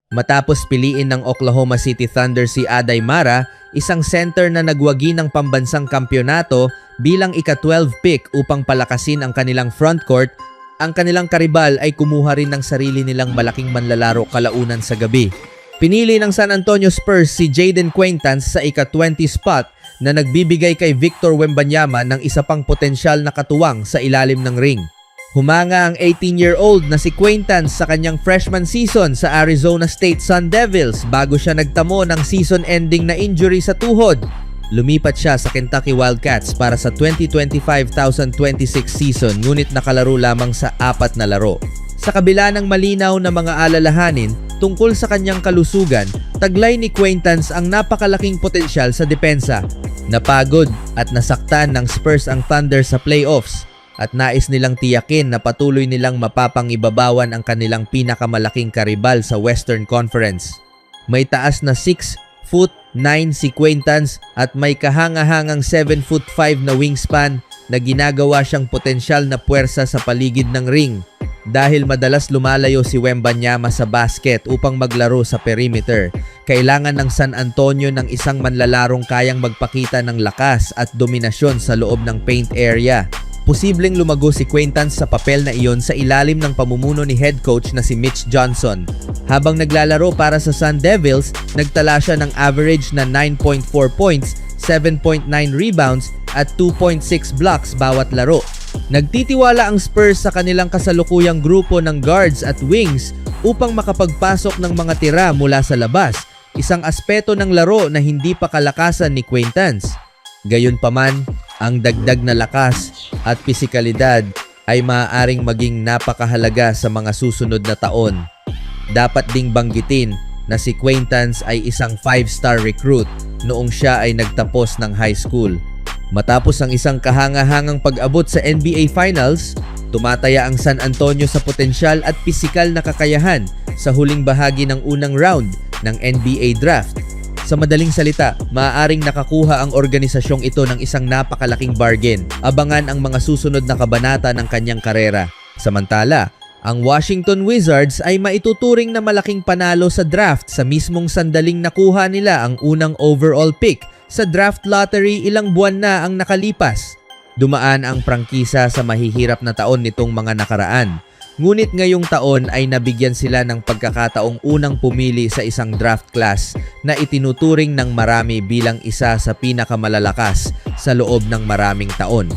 Matapos piliin ng Oklahoma City Thunder si Aday Mara, isang center na nagwagi ng pambansang kampyonato bilang ika-12 pick upang palakasin ang kanilang frontcourt, ang kanilang karibal ay kumuha rin ng sarili nilang malaking manlalaro kalaunan sa gabi. Pinili ng San Antonio Spurs si Jaden Quaintance sa ika-20 spot na nagbibigay kay Victor Wembanyama ng isa pang potensyal na katuwang sa ilalim ng ring. Humanga ang 18-year-old na si Quaintance sa kanyang freshman season sa Arizona State Sun Devils bago siya nagtamo ng season-ending na injury sa tuhod. Lumipat siya sa Kentucky Wildcats para sa 2025-2026 season ngunit nakalaro lamang sa 4 na laro. Sa kabila ng malinaw na mga alalahanin tungkol sa kanyang kalusugan, taglay ni Quaintance ang napakalaking potensyal sa depensa. Napagod at nasaktan ng Spurs ang Thunder sa playoffs at nais nilang tiyakin na patuloy nilang mapapangibabawan ang kanilang pinakamalaking karibal sa Western Conference. May taas na 6'9" si Quaintance at may kahanga-hangang 7'5" na wingspan na ginagawa siyang potensyal na puwersa sa paligid ng ring. Dahil madalas lumalayo si Wembanyama sa basket upang maglaro sa perimeter, kailangan ng San Antonio ng isang manlalarong kayang magpakita ng lakas at dominasyon sa loob ng paint area. Posibleng lumago si Quaintance sa papel na iyon sa ilalim ng pamumuno ni head coach na si Mitch Johnson. Habang naglalaro para sa Sun Devils, nagtala siya ng average na 9.4 points, 7.9 rebounds at 2.6 blocks bawat laro. Nagtitiwala ang Spurs sa kanilang kasalukuyang grupo ng guards at wings upang makapagpasok ng mga tira mula sa labas, isang aspeto ng laro na hindi pa kalakasan ni Quaintance. Gayunpaman, ang dagdag na lakas at pisikalidad ay maaaring maging napakahalaga sa mga susunod na taon. Dapat ding banggitin na si Quaintance ay isang 5-star recruit noong siya ay nagtapos ng high school. Matapos ang isang kahanga-hangang pag-abot sa NBA Finals, tumataya ang San Antonio sa potensyal at pisikal na kakayahan sa huling bahagi ng unang round ng NBA Draft. Sa madaling salita, maaaring nakakuha ang organisasyong ito ng isang napakalaking bargain. Abangan ang mga susunod na kabanata ng kanyang karera. Samantala, ang Washington Wizards ay maituturing na malaking panalo sa draft sa mismong sandaling nakuha nila ang unang overall pick sa draft lottery ilang buwan na ang nakalipas. Dumaan ang prangkisa sa mahihirap na taon nitong mga nakaraan. Ngunit ngayong taon ay nabigyan sila ng pagkakataong unang pumili sa isang draft class na itinuturing ng marami bilang isa sa pinakamalalakas sa loob ng maraming taon.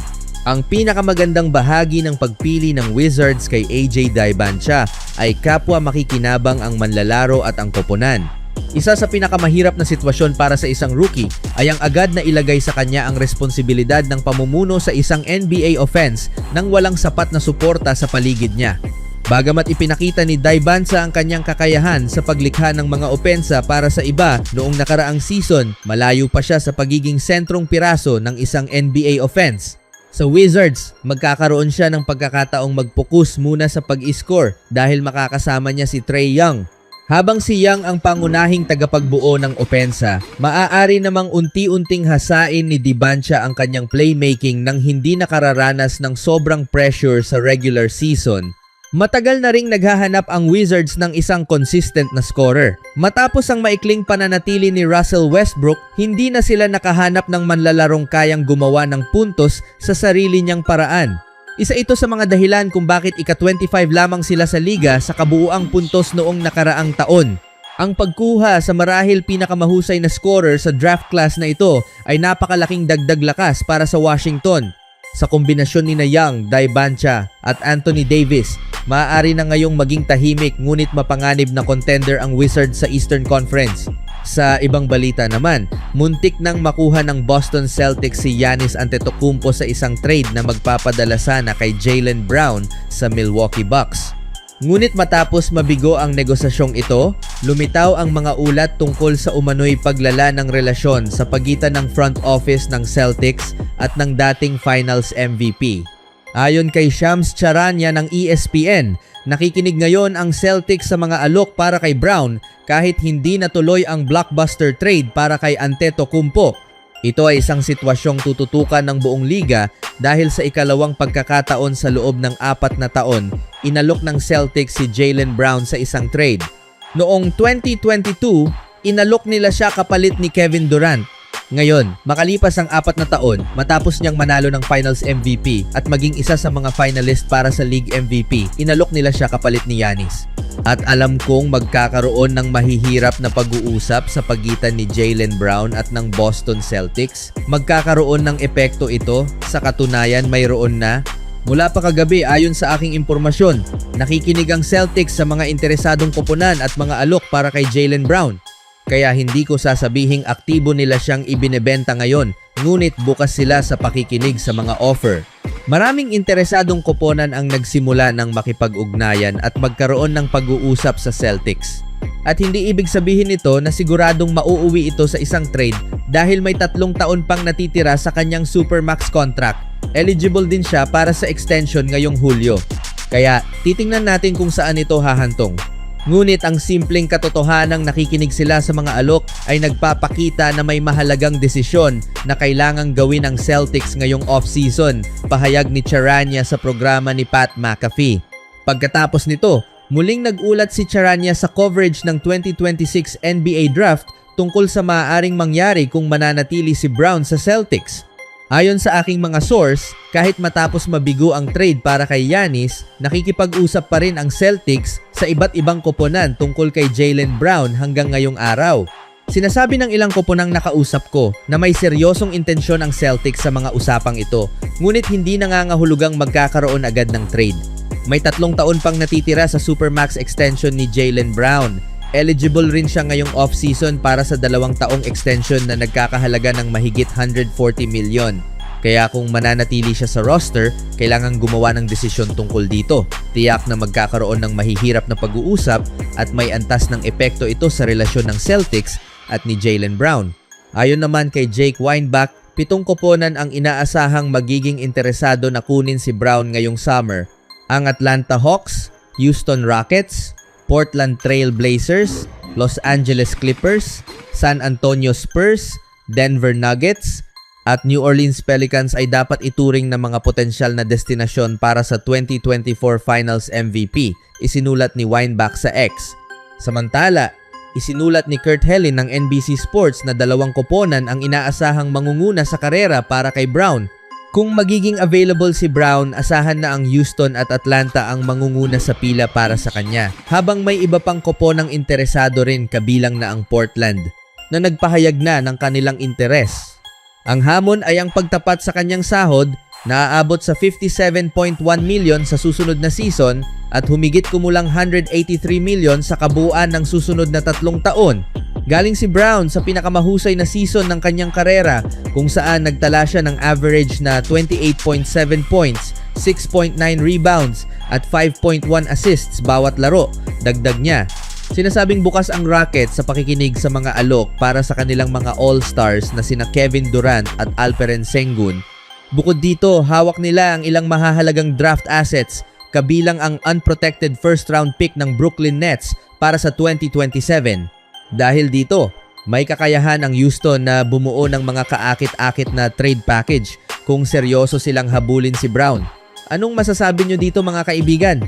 Ang pinakamagandang bahagi ng pagpili ng Wizards kay AJ Daibancha ay kapwa makikinabang ang manlalaro at ang koponan. Isa sa pinakamahirap na sitwasyon para sa isang rookie ay ang agad na ilagay sa kanya ang responsibilidad ng pamumuno sa isang NBA offense nang walang sapat na suporta sa paligid niya. Bagamat ipinakita ni Daibancha ang kanyang kakayahan sa paglikha ng mga opensa para sa iba noong nakaraang season, malayo pa siya sa pagiging sentrong piraso ng isang NBA offense. Sa Wizards, magkakaroon siya ng pagkakataong mag-focus muna sa pag-score dahil makakasama niya si Trae Young. Habang si Young ang pangunahing tagapagbuo ng opensa, maaari namang unti-unting hasain ni Daibancha ang kanyang playmaking nang hindi nakararanas ng sobrang pressure sa regular season. Matagal na ring naghahanap ang Wizards ng isang consistent na scorer. Matapos ang maikling pananatili ni Russell Westbrook, hindi na sila nakahanap ng manlalarong kayang gumawa ng puntos sa sarili niyang paraan. Isa ito sa mga dahilan kung bakit ika-25 lamang sila sa liga sa kabuuang puntos noong nakaraang taon. Ang pagkuha sa marahil pinakamahusay na scorer sa draft class na ito ay napakalaking dagdag lakas para sa Washington. Sa kombinasyon ni Young, Daibancha at Anthony Davis, maaari na ngayong maging tahimik ngunit mapanganib na contender ang Wizards sa Eastern Conference. Sa ibang balita naman, muntik nang makuha ng Boston Celtics si Giannis Antetokounmpo sa isang trade na magpapadala sana kay Jaylen Brown sa Milwaukee Bucks. Ngunit matapos mabigo ang negosasyong ito, lumitaw ang mga ulat tungkol sa umano'y paglala ng relasyon sa pagitan ng front office ng Celtics at ng dating Finals MVP. Ayon kay Shams Charania ng ESPN, nakikinig ngayon ang Celtics sa mga alok para kay Brown kahit hindi natuloy ang blockbuster trade para kay Antetokounmpo. Ito ay isang sitwasyong tututukan ng buong liga dahil sa ikalawang pagkakataon sa loob ng 4 na taon, inalok ng Celtics si Jaylen Brown sa isang trade. Noong 2022, inalok nila siya kapalit ni Kevin Durant. Ngayon, makalipas ang 4 na taon, matapos niyang manalo ng Finals MVP at maging isa sa mga finalist para sa League MVP, inalok nila siya kapalit ni Giannis. At alam kong magkakaroon ng mahihirap na pag-uusap sa pagitan ni Jaylen Brown at ng Boston Celtics. Magkakaroon ng epekto ito, sa katunayan mayroon na. Mula pa kagabi ayon sa aking impormasyon, nakikinig ang Celtics sa mga interesadong koponan at mga alok para kay Jaylen Brown. Kaya hindi ko sasabihing aktibo nila siyang ibinebenta ngayon, ngunit bukas sila sa pakikinig sa mga offer. Maraming interesadong koponan ang nagsimula ng makipag-ugnayan at magkaroon ng pag-uusap sa Celtics. At hindi ibig sabihin nito na siguradong mauuwi ito sa isang trade dahil may 3 taon pang natitira sa kanyang Supermax contract. Eligible din siya para sa extension ngayong Hulyo. Kaya titingnan natin kung saan ito hahantong. Ngunit ang simpleng katotohanang nakikinig sila sa mga alok ay nagpapakita na may mahalagang desisyon na kailangang gawin ng Celtics ngayong off-season, pahayag ni Charania sa programa ni Pat McAfee. Pagkatapos nito, muling nagulat si Charania sa coverage ng 2026 NBA Draft tungkol sa maaaring mangyari kung mananatili si Brown sa Celtics. Ayon sa aking mga source, kahit matapos mabigo ang trade para kay Giannis, nakikipag-usap pa rin ang Celtics sa iba't ibang koponan tungkol kay Jaylen Brown hanggang ngayong araw. Sinasabi ng ilang koponang nakausap ko na may seryosong intensyon ang Celtics sa mga usapang ito, ngunit hindi nangangahulugang magkakaroon agad ng trade. May 3 taon pang natitira sa Supermax extension ni Jaylen Brown. Eligible rin siya ngayong off-season para sa 2 taong extension na nagkakahalaga ng mahigit 140 milyon. Kaya kung mananatili siya sa roster, kailangang gumawa ng desisyon tungkol dito. Tiyak na magkakaroon ng mahihirap na pag-uusap at may antas ng epekto ito sa relasyon ng Celtics at ni Jaylen Brown. Ayon naman kay Jake Weinbach, 7 koponan ang inaasahang magiging interesado na kunin si Brown ngayong summer. Ang Atlanta Hawks, Houston Rockets, Portland Trail Blazers, Los Angeles Clippers, San Antonio Spurs, Denver Nuggets, at New Orleans Pelicans ay dapat ituring na mga potensyal na destinasyon para sa 2024 Finals MVP, isinulat ni Weinbach sa X. Samantala, isinulat ni Kurt Helin ng NBC Sports na 2 koponan ang inaasahang mangunguna sa karera para kay Brown. Kung magiging available si Brown, asahan na ang Houston at Atlanta ang mangunguna sa pila para sa kanya. Habang may iba pang koponang interesado rin kabilang na ang Portland, na nagpahayag na ng kanilang interes. Ang hamon ay ang pagtapat sa kanyang sahod na aabot sa 57.1 million sa susunod na season at humigit kumulang 183 million sa kabuuan ng susunod na 3 taon. Galing si Brown sa pinakamahusay na season ng kanyang karera kung saan nagtala siya ng average na 28.7 points, 6.9 rebounds at 5.1 assists bawat laro. Dagdag niya, sinasabing bukas ang Rockets sa pakikinig sa mga alok para sa kanilang mga all-stars na sina Kevin Durant at Alperen Sengun. Bukod dito, hawak nila ang ilang mahahalagang draft assets kabilang ang unprotected first-round pick ng Brooklyn Nets para sa 2027. Dahil dito, may kakayahan ang Houston na bumuo ng mga kaakit-akit na trade package kung seryoso silang habulin si Brown. Anong masasabi nyo dito mga kaibigan?